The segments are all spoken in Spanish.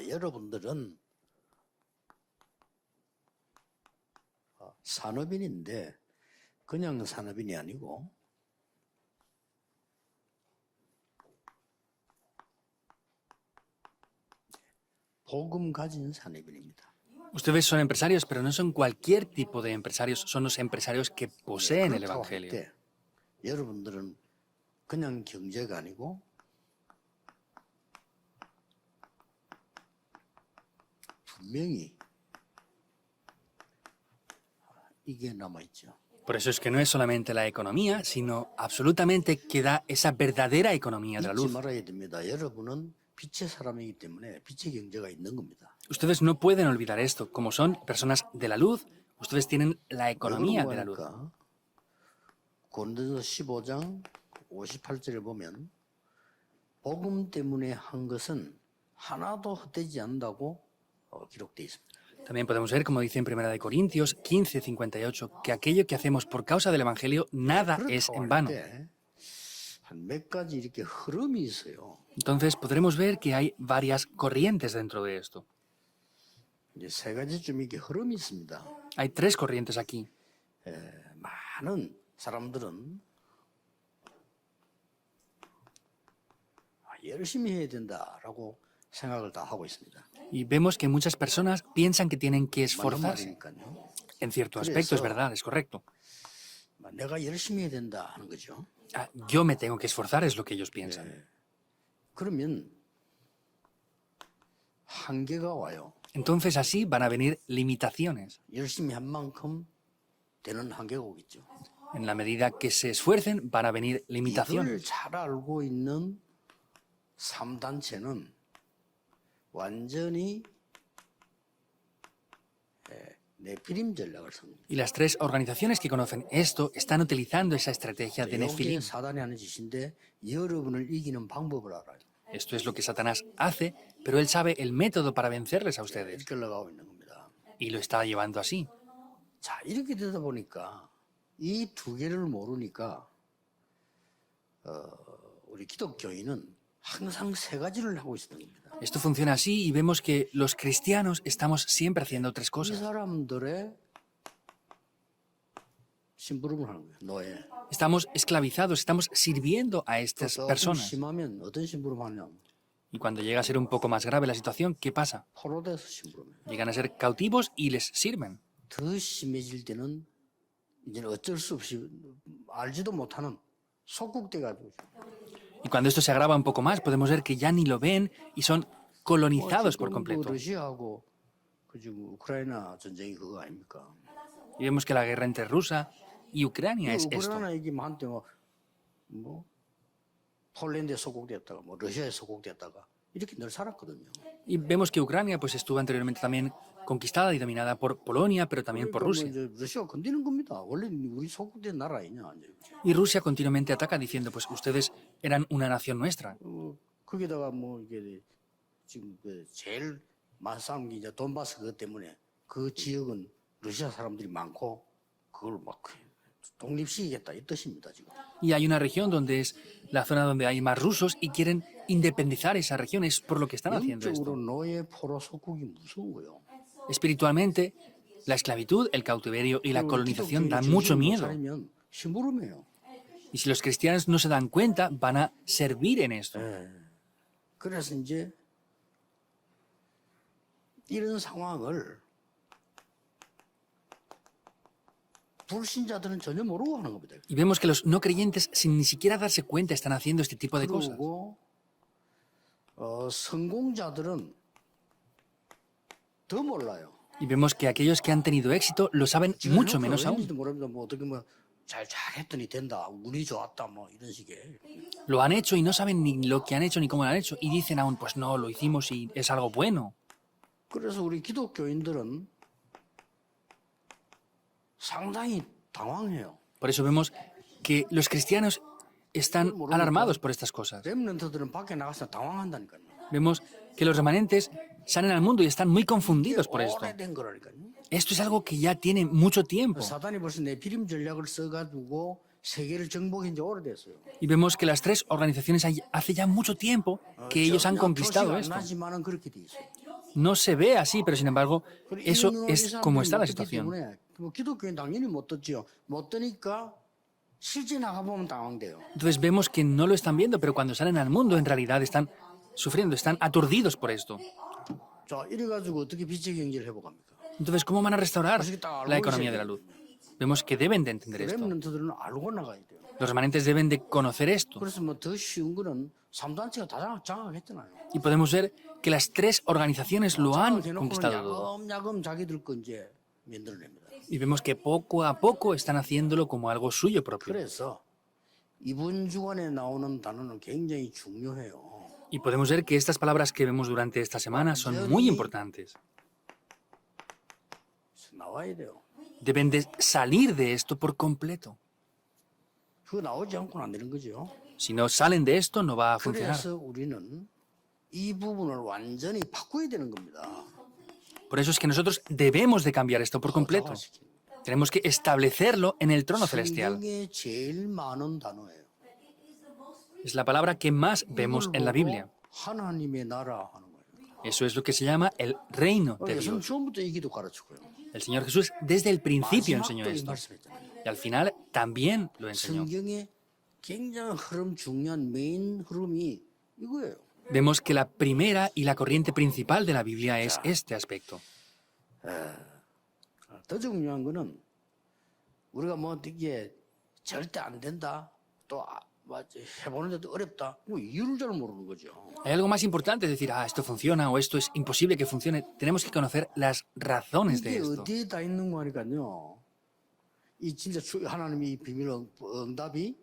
여러분들은 산업인인데 그냥 산업인이 아니고 복음 가진 산업인입니다. Ustedes son empresarios, pero no son cualquier tipo de empresarios, son los empresarios que poseen el 그렇다고 할 Evangelio. 때 여러분들은 그냥 경제가 아니고 분명히 이게 남아있죠. Por eso es que no es solamente la economía, sino absolutamente que da esa verdadera economía de la 잊지 luz. 말아야 됩니다. 여러분은 빛의 사람이기 때문에 빛의 경제가 있는 겁니다. Ustedes no pueden olvidar esto. Como son personas de la luz, ustedes tienen la economía de la luz. 고린도서 15장 58절을 보면 복음 때문에 한 것은 하나도 헛되지 않는다고 기록되어 있습니다. También podemos ver, como dice en 1 Corintios 15:58, que aquello que hacemos por causa del Evangelio, nada es en vano. 한 몇 가지 이렇게 흐름이 있어요. Entonces podremos ver que hay varias corrientes dentro de esto. 이제 세 가지쯤 이렇게 흐름이 있습니다. Hay tres corrientes aquí. 많은 사람들은 열심히 해야 된다라고 생각을 다 하고 있습니다. Y vemos que muchas personas piensan que tienen que esforzarse. 말이니까요. En cierto aspecto es verdad, es correcto. 내가 열심히 해야 된다 하는 거죠. Yo me tengo que esforzar, es lo que ellos piensan. 그러면 한계가 와요. Entonces así van a venir limitaciones. 열심히 한 만큼 되는 한계가 오겠죠. En la medida que se esfuercen, van a venir 이걸 limitaciones. 잘 알고 있는 3단체는 완전히 네피림 전략을 씁니다. Y las tres organizaciones que conocen esto están utilizando esa estrategia de 이게 Nefilim. 사단이 하는 짓인데 여러분을 이기는 방법을 알아요. Esto es lo que Satanás hace, pero él sabe el método para vencerles a ustedes. 이렇게 올라가고 있는 겁니다. Y lo está llevando así. 자, 이렇게 되다 보니까 이 두 개를 모르니까 우리 기독교인은 항상 세 가지를 하고 있는 겁니다. Esto funciona así y vemos que los cristianos estamos siempre haciendo tres 이 cosas. 사람들의 심부름을 하는 거예요. 노예. Estamos esclavizados, estamos sirviendo a estas 조금 personas. 심하면 어떤 심부름 하냐? Y cuando llega a ser un poco más grave la situación, ¿qué pasa? 포로돼서 심부름해요. Llegan a ser cautivos y les sirven. 더 심해질 때는 이제는 어쩔 수 없이 알지도 못하는 속국돼가지고 Y cuando esto se agrava un poco más, podemos ver que ya ni lo ven y son colonizados por completo. 러시아하고 그 지금 우크라이나 전쟁이 그거 아닙니까? Y vemos que la guerra entre Rusia y Ucrania es esto. 우크라이나 얘기만 한때 뭐 폴란드에 소국됐다가 뭐 러시아에 소국됐다가 이렇게 늘 살았거든요. Y vemos que Ucrania pues estuvo anteriormente también conquistada y dominada por Polonia, pero también por Rusia. 이제 러시아가 건드리는 겁니다. 원래 우리 소국된 나라 아니냐. Y Rusia continuamente ataca diciendo, pues ustedes eran una nación nuestra. 거기다가 뭐 이게 지금 그 제일 싸운 게 이제 돈바스 그것 때문에 그 지역은 러시아 사람들이 많고 그걸 막 독립시키겠다 이 뜻입니다 지금. Y hay una región donde es la zona donde hay más rusos y quieren independizar esa región, es por lo que están haciendo 영적으로 esto. 노예 포로 속국이 무서운 거예요. Espiritualmente, la esclavitud, el cautiverio y la colonización dan mucho miedo. 심부름해요. Y si los cristianos no se dan cuenta, van a servir en esto. 그래서 이제 이런 상황을 불신자들은 전혀 모르고 하는 겁니다. Y vemos que los no creyentes, sin ni siquiera darse cuenta, están haciendo este tipo de cosas. 그리고 성공자들은 더 몰라요. Y vemos que aquellos que han tenido éxito lo saben mucho menos aún. 모릅니다. 뭐 어떻게 뭐 잘했더니 된다, 운이 좋았다, 뭐 이런 식의. Lo han hecho y no saben ni lo que han hecho ni cómo lo han hecho. Y dicen aún, pues no, lo hicimos y es algo bueno. 그래서 우리 기독교인들은 상당히 당황해요. Por eso vemos que los cristianos están alarmados por estas cosas. 렘넌트들은 밖에 나가서 당황한다니까요. Vemos que los remanentes salen al mundo y están muy confundidos por esto. 오래된 거라니까요. Esto es algo que ya tiene mucho tiempo. 사단이 벌써 네피림 전략을 써가지고 세계를 정복한 지 오래됐어요. Y vemos que las tres organizaciones hace ya mucho tiempo que ellos han 전혀 conquistado 표시가 안 esto. 나지만은 그렇게 돼 있어요. No se ve así, pero sin embargo, 그리고 eso 이 es como 사람들이 está la 못 듣기 situación. 때문에 뭐 기독교는 당연히 못 듣죠. 못 듣니까 실제 나가보면 당황돼요. Entonces vemos que no lo están viendo, pero cuando salen al mundo en realidad están sufriendo, están aturdidos por esto. 자, 이래가지고 어떻게 빛의 경제를 회복합니까? Entonces, ¿cómo van a restaurar la economía de la luz? Vemos que deben de entender esto. 렘넌트들은 알고 나가야 돼요. Los remanentes deben de conocer esto. 그래서 뭐 더 쉬운 거는 삼단체가 다 장악했잖아요. Y podemos ver que las tres organizaciones lo han 장악해놓고는 conquistado todo. 야금야금 자기들 거 이제 만들어냅니다. Y vemos que poco a poco están haciéndolo como algo suyo propio. 그래서 이번 주간에 나오는 단어는 굉장히 중요해요. Y podemos ver que estas palabras que vemos durante esta semana son muy importantes. 나와야 돼요. Deben de salir de esto por completo. 그거 나오지 않고는 안 되는 거죠. Si no salen de esto, no va a funcionar. 그래서 우리는 이 부분을 완전히 바꿔야 되는 겁니다. Por eso es que nosotros debemos de cambiar esto por completo. Tenemos que establecerlo en el trono celestial. 성경에 제일 많은 단어예요. Es la palabra que más vemos en la Biblia. 하나님의 나라 하는 거예요. Eso es lo que se llama el reino de 예수는 Dios. 처음부터 이 기도 가르치고요. El Señor Jesús desde el principio enseñó 마지막도 이 esto. 말씀했잖아요. Y al final también lo enseñó. 성경의 굉장히 흐름 중요한 메인 흐름이 이거예요. Vemos que la primera y la corriente principal de la Biblia es este aspecto. 더 중요한 거는 우리가 뭐 이게 절대 안 된다. 또 해보는데도 어렵다. 뭐 이유를 잘 모르는 거죠. Hay algo más importante, es decir, esto funciona o esto es imposible que funcione. Tenemos que conocer las razones de 이게 esto. 어디에 다 있는 거니까요. 이 진짜 하나님의 이 비밀 응답이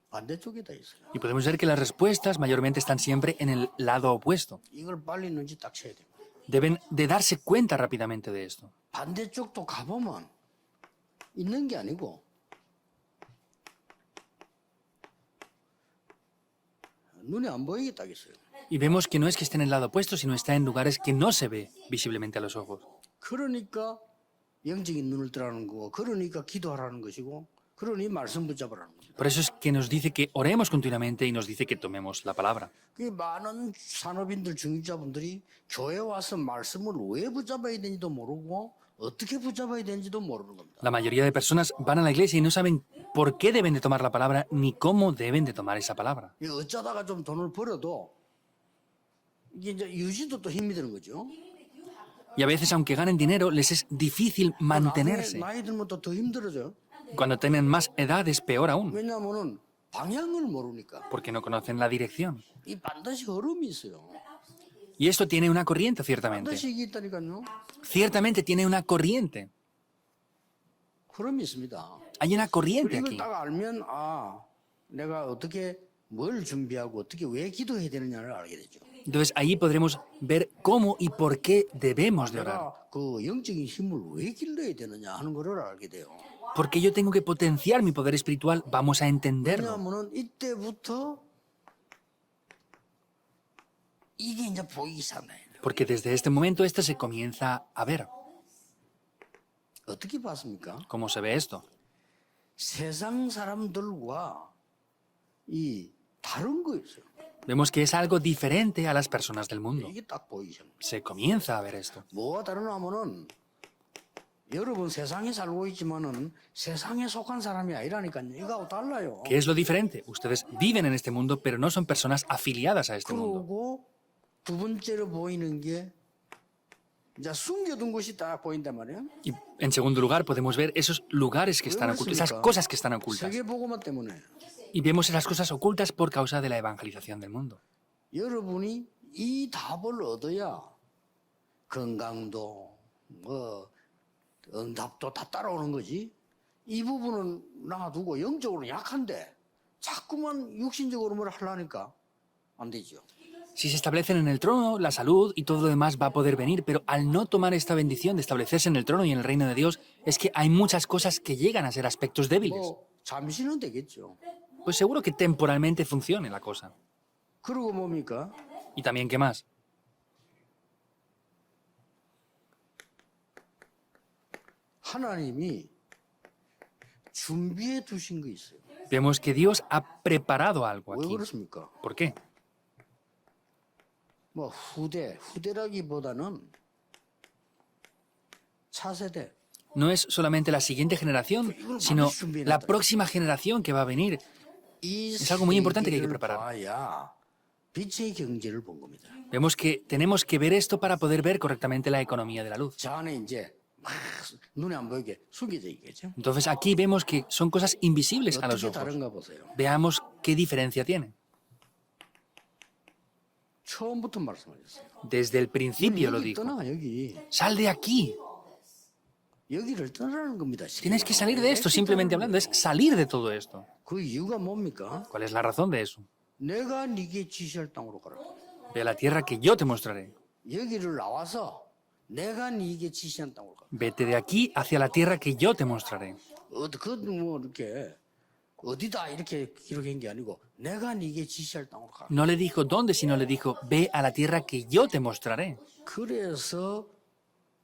반대쪽에 다 있어요. Y podemos ver que las respuestas mayormente están siempre en el lado opuesto. 이걸 빨리 있는지 딱 쳐야 돼요. Deben de darse cuenta rápidamente de esto. 반대쪽도 가보면 있는 게 아니고 눈에 안 보이게 딱 있어요. Y vemos que no es que esté en el lado opuesto, sino está en lugares que no se ve visiblemente a los ojos. 그러니까 영적인 눈을 뜨라는 거고, 그러니까 기도하라는 것이고, 그러니 말씀 붙잡으라는 겁니다. Por eso es que nos dice que oremos continuamente y nos dice que tomemos la palabra. 그 많은 산업인들, 중직자분들이 교회 와서 말씀을 왜 붙잡아야 되는지도 모르고 어떻게 붙잡아야 되는지도 모르는 겁니다. La mayoría de personas van a la iglesia y no saben por qué deben de tomar la palabra ni cómo deben de tomar esa palabra. 이 어쩌다가 좀 돈을 벌어도 이게 이제 유지도 또 힘이 드는 거죠. Y a veces, aunque ganen dinero, les es difícil mantenerse. 나이 들면 또 더 힘들어져. Cuando tienen más edad es peor aún, 왜냐하면은 방향을 모르니까. porque no conocen la dirección. 이 반드시 흐름이 있어요. Y esto tiene una corriente, ciertamente. 반드시 이게 있다니까요. Ciertamente tiene una corriente. 흐름이 있습니다. Hay una corriente 이걸 aquí. 딱 알면 내가 어떻게 뭘 준비하고 어떻게 왜 기도해야 되느냐를 알게 되죠. Entonces ahí podremos ver cómo y por qué debemos de orar. 내가 그 영적인 힘을 왜 길러야 되느냐 하는 거를 알게 돼요. Porque yo tengo que potenciar mi poder espiritual, vamos a entenderlo. 왜냐하면은 이때부터 이게 이제 보이기 시작해요. Porque desde este momento esto se comienza a ver. 어떻게 봤습니까? ¿Cómo se ve esto? 세상 사람들과 이 다른 거였어요. Vemos que es algo diferente a las personas del mundo. 이게 딱 보이기 시작해요. Se comienza a ver esto. 뭐가 다르냐 하면은 여러분 세상에 살고 있지만은 세상에 속한 사람이 아니라니까요. 이거하고 달라요. ¿Qué es lo diferente? Ustedes viven en este mundo, pero no son personas afiliadas a este mundo. 그리고 두 번째로 보이는 게 이제 숨겨둔 것이 딱 보인단 말이에요. Y en segundo lugar, podemos ver esos lugares que están ocultos, esas cosas que están ocultas. 세계보고만 때문에 Y vemos esas cosas ocultas por causa de la evangelización del mundo. 여러분이 이 답을 얻어야 건강도 뭐 응답도 다 따라오는 거지. 이 부분은 놔두고 영적으로 약한데 자꾸만 육신적으로 뭘 하려니까 안 되죠. Si se establecen en el trono, la salud y todo lo demás va a poder venir, pero al no tomar esta bendición de establecerse en el trono y en el reino de Dios, es que hay muchas cosas que llegan a ser aspectos débiles. 뭐 잠시는 되겠죠. Pues seguro que temporalmente funcione la cosa. 그리고 뭡니까? Y también, ¿qué más? 하나님이 준비해 두신 거 있어요. Vemos que Dios ha preparado algo 왜 aquí. 그렇습니까? ¿Por qué? 뭐 후대라기보다는 차세대. No es solamente la siguiente generación, sino la próxima generación que va a venir. 이 Es algo muy importante que hay que 세계를 preparar. 봐야 빛의 경제를 본 겁니다. Vemos que tenemos que ver esto para poder ver correctamente la economía de la luz. 저 안에 이제 막 눈에 안 보이게 숨겨져 있겠죠. Entonces aquí vemos que son cosas invisibles a los 어떻게 ojos. 다른가 보세요. Veamos qué diferencia tiene. 처음부터 말씀하셨어요. Desde el principio lo 여기 dijo. 떠나 여기. Sal de aquí. 여기를 떠나는 겁니다. Tienes que salir de esto, simplemente hablando. Es salir de todo esto. 그 이유가 뭡니까? ¿Cuál es la razón de eso? 내가 네게 지시할 땅으로 가라. Ve a la tierra que yo te mostraré. 여기를 나와서 내가 네게 지시한 땅으로 가라. Vete de aquí hacia la tierra que yo te mostraré. 그뭐 이렇게 어디다 이렇게 기록한 게 아니고 내가 네게 지시할 땅으로 가라. No le dijo dónde, sino le dijo, ve a la tierra que yo te mostraré. 그래서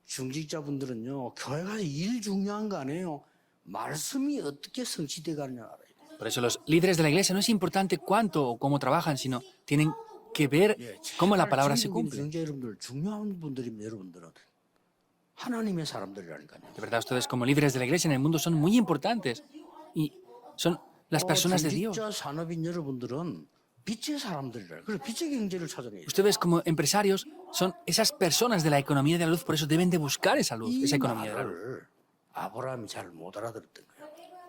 중직자분들은요 교회 가서 일 중요한 거 아니에요. 말씀이 어떻게 성취돼 가느냐 알아요. Por eso los líderes de la iglesia no es importante cuánto o cómo trabajan, sino tienen que ver cómo la palabra se 중국인 cumple. 경제 여러분들 중요한 분들입니다. 여러분들은 하나님의 사람들이라니까요. De verdad, ustedes como líderes de la iglesia en el mundo son muy importantes y son las personas de Dios. 중직자 산업인 여러분들은 빛의 사람들이라. 그래서 빛의 경제를 찾아내요. Ustedes como empresarios son esas personas de la economía de la luz, por eso deben de buscar esa luz, 이 esa economía de la luz. 말을 아브라함이 잘 못 알아들었던 거예요.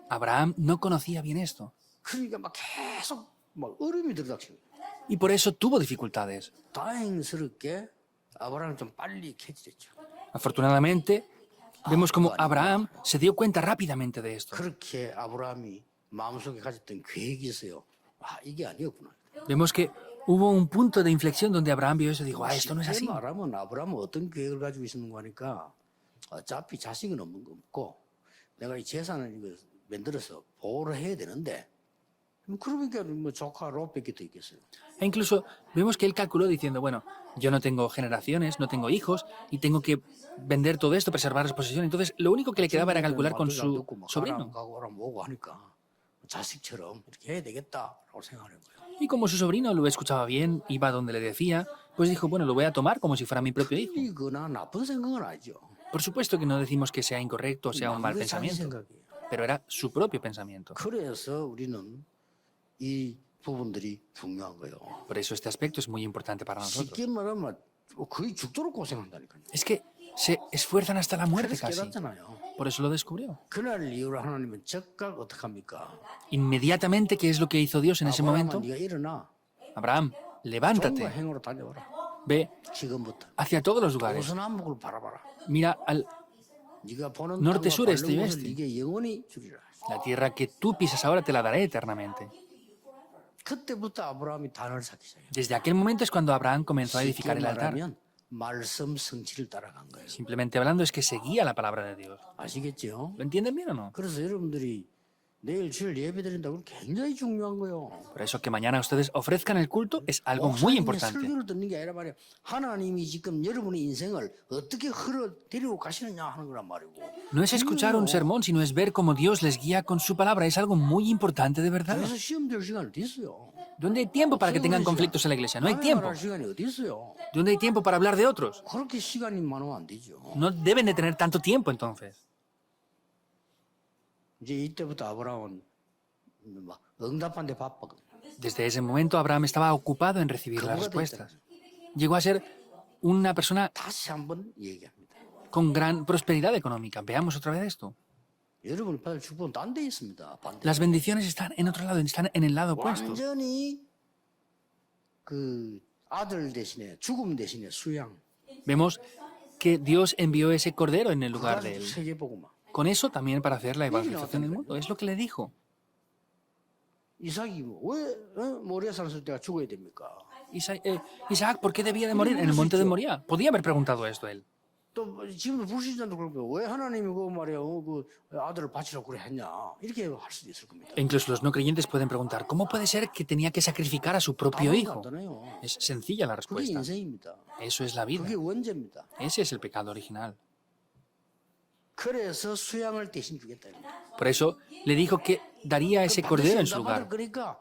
Abraham no conocía bien esto 그러니까 막 계속 막 어려움이 들어닥치는 거예요. y por eso tuvo dificultades. 다행스럽게 아브라함이 좀 빨리 캐치했죠. Afortunadamente, vemos como Abraham se dio cuenta rápidamente de esto. 그렇게 아브라함이 마음속에 가졌던 계획이 있어요. 아 이게 아니었구나. Vemos que hubo un punto de inflexión donde Abraham vio eso y dijo, ah, esto no es 쉽게 así. 말하면 아브라함은 어떤 계획을 가지고 있는 거니까 어차피 자식은 없는 거 없고 내가 이 재산을 이거 만들어서 보호를 해야 되는데 그러니까 뭐 조카 롯밖에 더 있겠어요. E incluso vemos que él calculó diciendo, bueno, yo no tengo generaciones, no tengo hijos y tengo que vender todo esto, preservar las posesiones. Entonces, lo único que le quedaba era calcular con su sobrino. 가고 오라 뭐고 하니까 자식처럼 이렇게 해야 되겠다라고 생각하는 거예요. Y como su sobrino lo escuchaba bien, iba donde le decía, pues dijo, bueno, lo voy a tomar como si fuera mi propio hijo. 이거나 나쁜 생각은 아니죠. Por supuesto que no decimos que sea incorrecto o sea un mal 남의 자기 pensamiento, 생각이에요. pero era su propio pensamiento. 그래서 우리는 이 부분들이 중요한 거예요. Por eso este aspecto es muy importante para nosotros. 쉽게 말하면 거의 죽도록 고생한다니까요. Es que se esfuerzan hasta la muerte 그래서 casi. 깨닫잖아요. Por eso lo descubrió. 그날 이후로 하나님은 즉각 어떻게 합니까? Inmediatamente, ¿qué es lo que hizo Dios en ese momento? 네가 일어나. Abraham, 종과 levántate, 행으로 다녀와라. ve 지금부터. hacia todos los lugares. 동서남북을 바라봐라. Mira a 네가 보는 Norte, 땅과 sur, este y 밟는 oeste. 곳을 네게 영원히 주리라. la tierra que tú pisas ahora, te la daré eternamente. 그때부터 아브라함이 단을 쌓기 시작해요. Desde aquel momento es cuando Abraham comenzó a 쉽게 edificar el altar. 말하면 말씀 성취를 따라간 거예요. Simplemente hablando es que seguía la palabra de Dios. 아시겠죠? ¿Lo entienden bien o no? 그래서 여러분들이 내일 주일 예배 드린다고 굉장히 중요한 거예요. Por eso que mañana ustedes ofrezcan el culto es algo muy 목사님의 importante. 설교를 듣는 게 아니라 말이야. 하나님이 지금 여러분의 인생을 어떻게 흘러 데리고 가시느냐 하는 거란 말이고. No es escuchar un sermón, sino es ver cómo Dios les guía con su palabra. Es algo muy importante de verdad. 그래서 시험 될 시간이 어디 있어요? ¿Dónde hay tiempo para que tengan conflictos en la iglesia? No hay 남의 tiempo. 말할 시간이 어디 있어요? ¿Dónde hay tiempo para hablar de otros? 그렇게 시간이 많으면 안 되죠. No deben de tener tanto tiempo entonces. 이제 이때부터 아브라함은 막 응답하는데 바빠거든요. Desde ese momento Abraham estaba ocupado en recibir las respuestas. Llegó a ser una persona 다시 한번 얘기합니다. con gran prosperidad económica. Veamos otra vez esto. 여러분이 받을 축복은 딴 데 있습니다. 반대. Las bendiciones están en otro lado, están en el lado opuesto. 완전히 그 아들 대신에 죽음 대신에 수양. Vemos que Dios envió ese cordero en el lugar de 그래가지고 él. 세계복음화. Con eso también para hacer la evangelización del mundo. Es lo que le dijo. 이삭이 왜 모리아 산에서 내가 죽어야 됩니까? Isaac, ¿por qué debía de morir en el monte de Moría? Podía haber preguntado esto él. 또 지금도 불신자도 그러고 왜 하나님이 그 말이야 그 아들을 바치라고 그래 했냐 이렇게 할 수도 있을 겁니다. E incluso los no creyentes pueden preguntar, ¿cómo puede ser que tenía que sacrificar a su propio 답은 hijo? 간단해요. Es sencilla la 그게 respuesta. 인생입니다. Eso es la vida. 그게 원죄입니다. Ese es el pecado original. 그래서 수양을 대신 주겠다. Por eso le dijo que daría ese cordero en su 응답받을 lugar. 거니까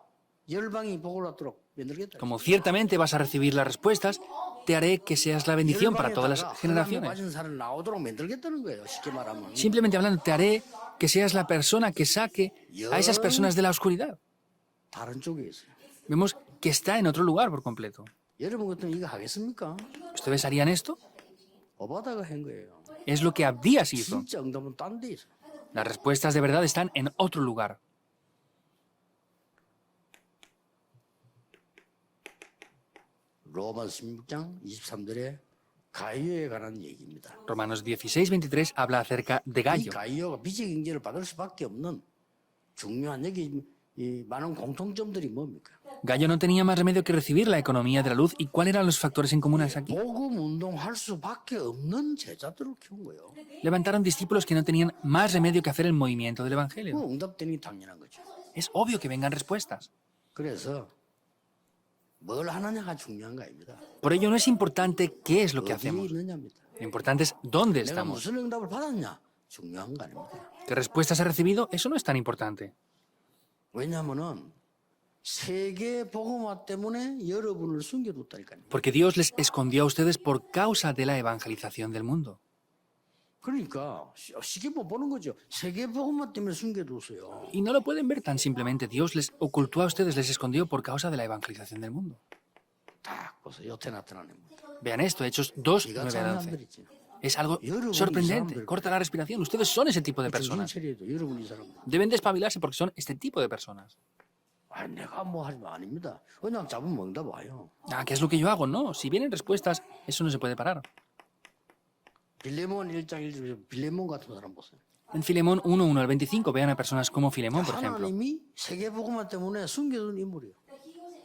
열방이 복을 얻도록 만들겠다. Como ciertamente vas a recibir las respuestas, te haré que seas la bendición para todas las 흑암에 generaciones. 빠진 사람 나오도록 만들겠다는 거예요. 쉽게 말하면. Simplemente hablando, te haré que seas la persona que saque a esas personas de la oscuridad. 다른 쪽에 있어요. Vemos que está en otro lugar por completo. 여러분 같으면 이거 하겠습니까? ¿Ustedes harían esto? 어바다가 한 거예요. Es lo que Abdías hizo. 진짜 응답은 딴 데 있어. Las respuestas de verdad están en otro lugar. 로마 16장 23절에 가이오에 관한 얘기입니다. Romanos 16:23 habla acerca de 이 Gallo. 가이오가 빛의 경제를 받을 수밖에 없는 중요한 여기 이 많은 공통점들이 뭡니까? Gallo no tenía más remedio que recibir la economía de la luz. ¿Y cuáles eran los factores en comunes aquí? 복음 운동할 수밖에 없는 제자들을 키운 거예요. Levantaron discípulos que no tenían más remedio que hacer el movimiento del 그 Evangelio. 응답되는 게 당연한 거죠. Es obvio que vengan respuestas. 그래서 뭘 하느냐가 중요한 거 아닙니다. Por ello no es importante qué es lo que 어디에 hacemos. 있느냐입니다. Lo importante es dónde 내가 estamos. 무슨 응답을 받았냐 중요한 거 아닙니다. ¿Qué respuestas he recibido? Eso no es tan importante. 왜냐하면은 세계 복음화 때문에 여러분을 숨겨뒀다니까요. Porque Dios les escondió a ustedes por causa de la evangelización del mundo. 그러니까 쉽게 못 보는 거죠. 세계 복음화 때문에 숨겨뒀어요. Y no lo pueden ver tan simplemente. Dios les ocultó a ustedes, les escondió por causa de la evangelización del mundo. 딱 보세요. 여태 나타나는 겁니다. Vean esto, Hechos 2, 이가 9 찬 al 11. 사람들이지. Es algo 여러분이 sorprendente. 이 사람들- Corta la respiración. Ustedes son ese tipo de 정신 personas. 차려도 여러분 이 사람. Deben despabilarse porque son este tipo de personas. 아, 내가 뭐 하지 마 아닙니다. 그냥 잡으면 응답 와요. Ah, ¿qué es lo que yo hago? No, si vienen respuestas, eso no se puede parar. 빌레몬 1장 1절에 빌레몬 같은 사람 보세요. En Filemón 1, 1 al 25, vean a personas como Filemón, por ejemplo. 하나님이 세계 복음화 때문에 숨겨둔 인물이에요.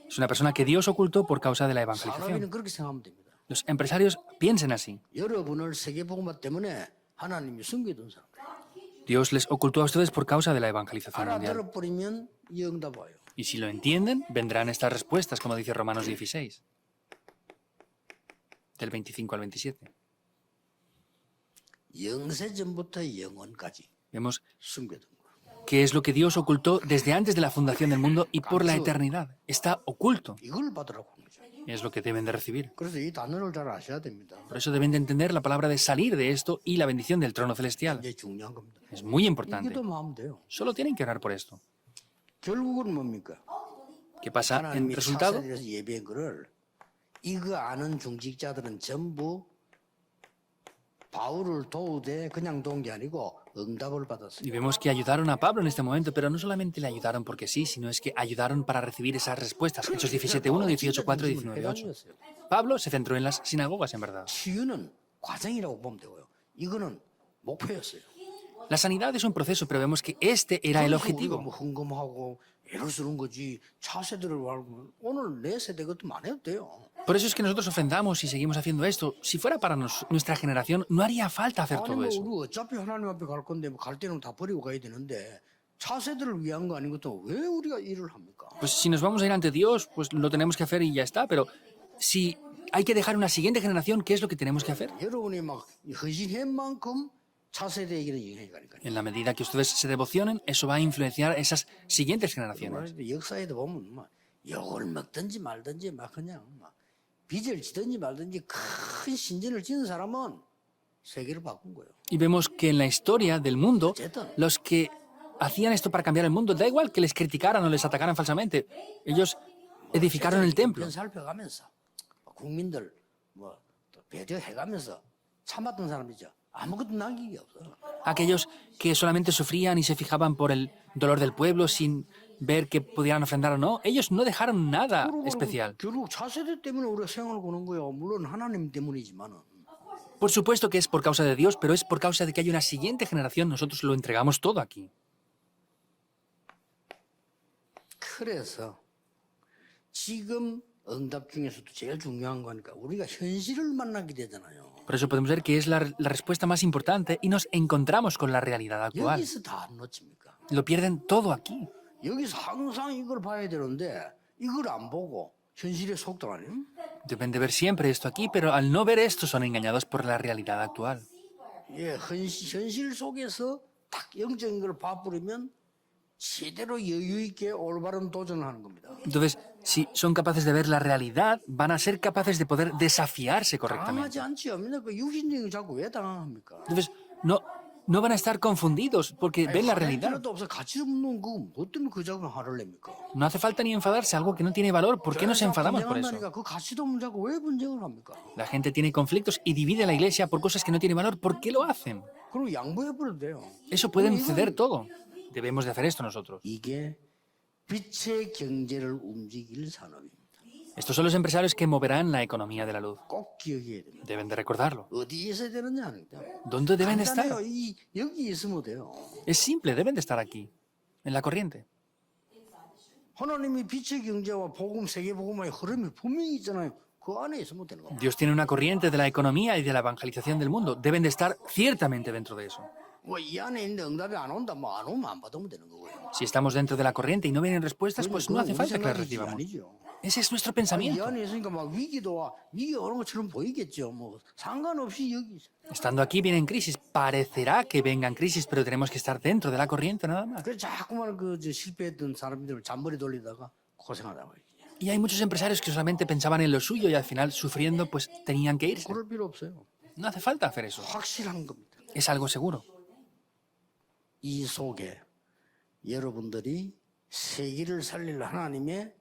Es una persona que Dios ocultó por causa de la evangelización. 산업인은 그렇게 생각하면 됩니다. Los empresarios piensen así. 여러분을 세계 복음화 때문에 하나님이 숨겨둔 사람. Dios les ocultó a ustedes por causa de la evangelización mundial. 알아들어버리면 이 응답 와요. Y si lo entienden, vendrán estas respuestas, como dice Romanos 16, del 25 al 27. 영세전부터 영원까지 Vemos 숨겨둔 거예요. qué es lo que Dios ocultó desde antes de la fundación del mundo y por la eternidad. Está oculto. 이걸 받으라고 하는 거죠. Y es lo que deben de recibir. 그래서 이 단어를 잘 아셔야 됩니다. Por eso deben de entender la palabra de salir de esto y la bendición del trono celestial. 이게 중요한 겁니다. Es muy importante. 이기도만 하면 돼요. Solo tienen que orar por esto. 결국은 뭡니까? ¿Qué pasa en 하나님이 resultado? 차세대에서 예배한 거를 이거 아는 중직자들은 전부 바울을 도우되 그냥 도운 게 아니고 응답을 Y 받았어요. vemos que ayudaron a Pablo en este momento, pero no solamente le ayudaron porque sí, sino es que ayudaron para recibir esas respuestas. Hechos 17.1, 18.4 y 19.8. Pablo se centró en las sinagogas, en verdad. 치유는 과정이라고 보면 되고요. 이거는 목표였어요. La sanidad es un proceso, pero vemos que este era el 그래서 우리가 objetivo. 뭐 흥금하고 애를 쓰는 거지 차세대를 알고 오늘 내 세대 것도 안 해도 돼요. Por eso es que nosotros ofendamos y seguimos haciendo esto. Si fuera para nuestra generación, no haría falta hacer 아니 todo 뭐 eso. 우리 어차피 하나님 앞에 갈 건데 뭐 갈 때는 다 버리고 가야 되는데 차세대를 위한 거 아닌 것도 왜 우리가 일을 합니까? Pues si nos vamos a ir ante Dios, pues lo tenemos que hacer y ya está. Pero si hay que dejar una siguiente generación, ¿qué es lo que tenemos que hacer? 여러분이 막 헌신한 만큼 차세대에게는 영향이 가니까요. En la medida que ustedes se devocionen, eso va a influenciar esas siguientes generaciones. 역사에도 보면 막 욕을 먹든지 말든지 막 그냥 막 빚을 지든지 말든지 큰 신전을 지은 사람은 세계를 바꾼 거예요. Y vemos que en la historia del mundo, 어쨌든 los que hacían esto para cambiar el mundo, da igual que les criticaran o les atacaran falsamente, ellos edificaron el templo. 편 살펴가면서 국민들 뭐또 배려해가면서 참았던 사람이죠. 아무것도 남긴 게 없어. Aquellos que solamente sufrían y se fijaban por el dolor del pueblo sin ver que pudieran ofrendar o no, ellos no dejaron nada especial. 결국 차세대 때문에 우리가 생활을 거는 거예요. 물론 하나님 때문이지만은. Por supuesto que es por causa de Dios, pero es por causa de que hay una siguiente generación. Nosotros lo entregamos todo aquí. 그래서 지금 응답 중에서도 제일 중요한 거니까 우리가 현실을 만나게 되잖아요. Por eso podemos ver que es la respuesta más importante y nos encontramos con la realidad actual. 여기서 다 안 놓칩니까? Lo pierden todo aquí. 여기서 항상 이걸 봐야 되는데 이걸 안 보고 현실의 속도 아니에요? Deben de ver siempre esto aquí, pero al no ver esto son engañados por la realidad actual. 예, 현실 속에서 딱 영적인 걸 봐버리면 제대로 여유 있게 올바른 도전을 하는 겁니다. Entonces, si son capaces de ver la realidad, van a ser capaces de poder desafiarse correctamente. 당하지 않지요. 맨날 그 육신적인 거 자꾸 왜 당합니까? Entonces, no van a estar confundidos porque ven la 화낼 realidad. 필요도 없어. 가치 없는 거 뭐 때문에 그 자꾸 화를 냅니까? No hace falta ni enfadarse, algo que no tiene valor. ¿Por qué nos enfadamos por eso? 분쟁한다니까 그 가치도 없는 자꾸 왜 분쟁을 합니까? La gente tiene conflictos y divide a la iglesia por cosas que no tienen valor. ¿Por qué lo hacen? 그럼 양보해버려도 돼요. Eso pueden ceder todo. Debemos de hacer esto nosotros. 이게 빛의 경제를 움직일 산업입니다. Estos son los empresarios que moverán la economía de la luz. 꼭 기억해야 됩니다. Deben de recordarlo. 어디에 있어야 되느냐 하니까. ¿Dónde deben de estar? 간단해요. 여기 있으면 돼요. Es simple, deben de estar aquí, en la corriente. 하나님이 빛의 경제와 복음, 세계복음의 흐름이 분명히 있잖아요. 그 안에 있으면 되는 겁니다. Dios tiene una corriente de la economía y de la evangelización del mundo. Deben de estar ciertamente dentro de eso. 뭐이 안에 있는데 응답이 안 온다, 뭐 안 오면 안 받으면 되는 거고요. Si estamos dentro de la corriente y no vienen respuestas, pues no hace 그건 우리 falta que las 생각이지 recibamos. 아니죠. Ese es nuestro 이 pensamiento. 안에 있으니까 막 위기 오는 것처럼 보이겠죠. 뭐 상관없이 여기 있어요. Estando aquí vienen crisis. Parecerá que vengan crisis, pero tenemos que estar dentro de la corriente nada más. 그래서 자꾸만 그 실패했던 사람들을 잔머리 돌리다가 고생하다 말이지. Y hay muchos empresarios que solamente pensaban en lo suyo y al final sufriendo, pues tenían que irse. 그럴 필요 없어요. No hace falta hacer eso. 확실한 겁니다. Es algo seguro. 이 속에 여러분들이 세계를 살릴 하나님의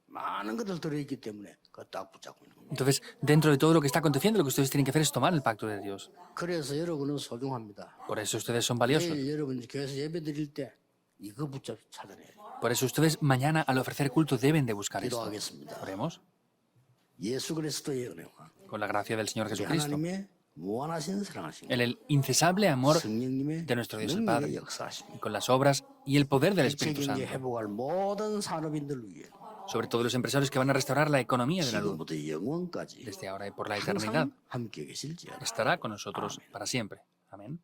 많은 것들 들어있기 때문에 그거 딱 붙잡고 있는 겁니다. Entonces, dentro de todo lo que está aconteciendo, lo que ustedes tienen que hacer es tomar el pacto de Dios. 그래서 여러분은 소중합니다. Por eso ustedes son valiosos. 내일 여러분 교회에서 예배 드릴 때 이거 찾아내야 돼요. Por eso ustedes mañana al ofrecer culto deben de buscar esto. 기도하겠습니다. Oremos 예수 그리스도의 은혜와 con la gracia del Señor 우리 Jesucristo. 하나님의 무한하신 사랑하심 El incesable amor 성령님의 de nuestro Dios el 능력의 Padre, 역사하심 y con las obras y el poder del 빛의 Espíritu 경제 Santo. 회복할 모든 산업인들 위해 Sobre todo los empresarios que van a restaurar la economía de la luz 지금부터 영원까지 desde ahora y por la eternidad. 항상 함께 계실지어다. Estará con nosotros para siempre. Amén.